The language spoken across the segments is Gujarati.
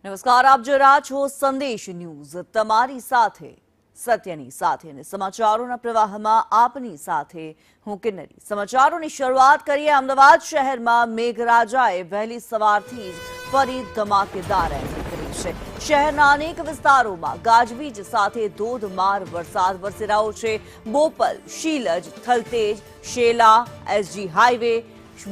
નમસ્કાર, આપ જોઈ રહ્યા છો સંદેશ ન્યૂઝ, તમારી સાથે સત્યની સાથે અને સમાચારોના પ્રવાહમાં આપની સાથે હું કિન્નરી। સમાચારોની શરૂઆત કરીએ। અમદાવાદ શહેરમાં મેઘરાજાએ વહેલી સવારથી જ ફરી ધમાકેદાર એન્ટ્રી કરી છે। શહેરના અનેક વિસ્તારોમાં ગાજવીજ સાથે ધોધમાર વરસાદ વરસી રહ્યો છે। બોપલ, શીલજ, થલતેજ, શેલા, એસજી હાઈવે,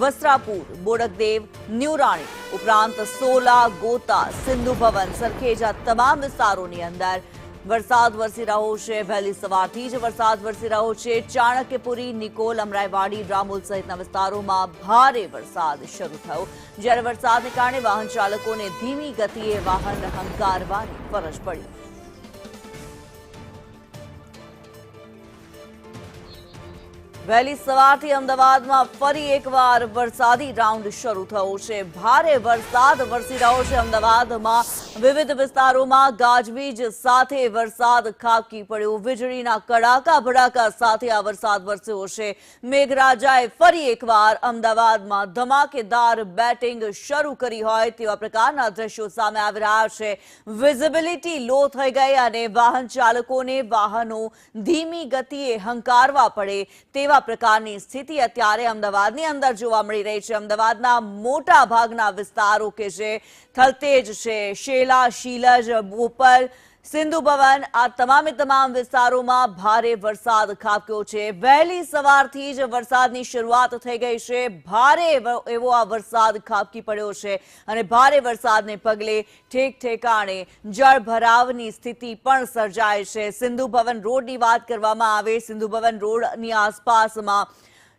વસ્ત્રાપુર, બોડકદેવ, ન્યુરાણી ઉપરાંત સોલા, ગોતા, સિંધુ ભવન, સરખેજ આ તમામ વિસ્તારોની અંદર વરસાદ વરસી રહ્યો છે। વહેલી સવારથી જ વરસાદ વરસી રહ્યો છે। ચાણક્યપુરી, નિકોલ, અમરાઈવાડી, રામોલ સહિતના વિસ્તારોમાં ભારે વરસાદ શરૂ થયો, જ્યારે વરસાદને કારણે વાહન ચાલકોને ધીમી ગતિએ વાહન હંકારવાની ફરજ પડી। વહેલી સવારથી અમદાવાદમાં ફરી એકવાર વરસાદી રાઉન્ડ શરૂ થયો છે। ભારે વરસાદ વરસી રહ્યો છે। અમદાવાદમાં વિવિધ વિસ્તારોમાં ગાજવીજ સાથે વરસાદ ખાબકી પડ્યો। વીજળીના કડાકા ભડાકા સાથે આ વરસાદ વરસ્યો છે। મેઘરાજાએ ફરી એકવાર અમદાવાદમાં ધમાકેદાર બેટિંગ શરૂ કરી હોય તેવા પ્રકારના દ્રશ્યો સામે આવી રહ્યા છે। વિઝિબિલિટી લો થઈ ગઈ અને વાહન ચાલકોને વાહનો ધીમી ગતિએ હંકારવા પડે તેવા પ્રકારની સ્થિતિ અત્યારે અમદાવાદની અંદર જોવા મળી રહી છે। અમદાવાદના મોટા ભાગના વિસ્તારો કે જે થલતેજ છે, શેલા, શીલજ, બોપલ, સિંધુ ભવન આ તમામ વિસ્તારોમાં ભારે વરસાદ ખાબક્યો છે। વહેલી સવારથી જ વરસાદની શરૂઆત થઈ ગઈ છે। ભારે એવો આ વરસાદ ખાબકી પડ્યો છે અને ભારે વરસાદને પગલે ઠેક ઠેકાણે જળભરાવની સ્થિતિ પણ સર્જાય છે। સિંધુ ભવન રોડની વાત કરવામાં આવે, સિંધુ ભવન રોડની આસપાસમાં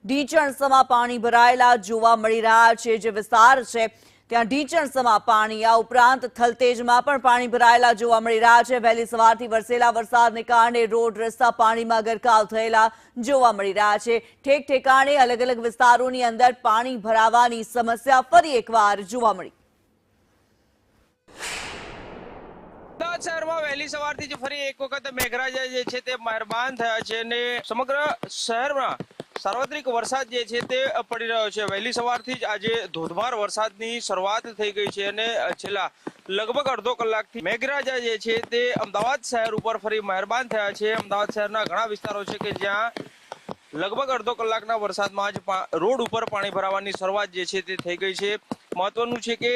ઢીંચણસમા પાણી ભરાયેલા જોવા મળી રહ્યા છે। જે વિસ્તાર છે ત્યાં ઢીંચણસમા પાણી, આ ઉપરાંત થલતેજમાં પણ પાણી ભરાયેલા જોવા મળી રહ્યા છે। વહેલી સવારથી વરસેલા વરસાદને કારણે રોડ રસ્તા પાણીમાં ગરકાવ થયેલા જોવા મળી રહ્યા છે। ઠેક ઠેકાણે અલગ અલગ વિસ્તારોની અંદર પાણી ભરાવાની સમસ્યા ફરી એકવાર જોવા મળી। અમદાવાદ શહેરમાં વહેલી સવારથી જ ફરી એક વખત મેઘરાજા જે છે તે મહેરબાન થયા છે અને સમગ્ર શહેરમાં સાર્વત્રિક વરસાદ જે છે તે પડી રહ્યો છે। વહેલી સવારથી જ આજે ધોધમાર વરસાદની શરૂઆત થઈ ગઈ છે અને છેલ્લા લગભગ અડધો કલાકથી મેઘરાજા જે છે તે અમદાવાદ શહેર ઉપર ફરી મહેરબાન થયા છે। અમદાવાદ શહેરના ઘણા વિસ્તારો છે કે જ્યાં લગભગ અડધો કલાકના વરસાદમાં જ રોડ ઉપર પાણી ભરાવાની શરૂઆત જે છે તે થઈ ગઈ છે। મહત્વનું છે કે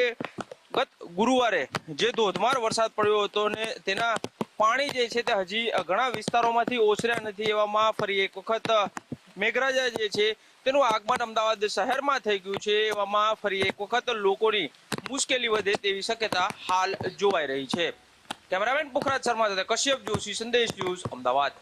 ગત ગુરુવારે જે ધોધમાર વરસાદ પડ્યો હતો ને તેના પાણી જે છે તે હજી ઘણા વિસ્તારોમાંથી ઓસર્યા નથી। એવામાં ફરી એક વખત મેઘરાજા જે છે તેનું આગમન અમદાવાદ શહેરમાં થઈ ગયું છે। એવામાં ફરી એક વખત લોકોની મુશ્કેલી વધે તેવી શક્યતા હાલ જોવાઈ રહી છે। કેમેરામેન પુખરાજ શર્મા સાથે કશ્યપ જોશી, સંદેશ ન્યૂઝ, અમદાવાદ।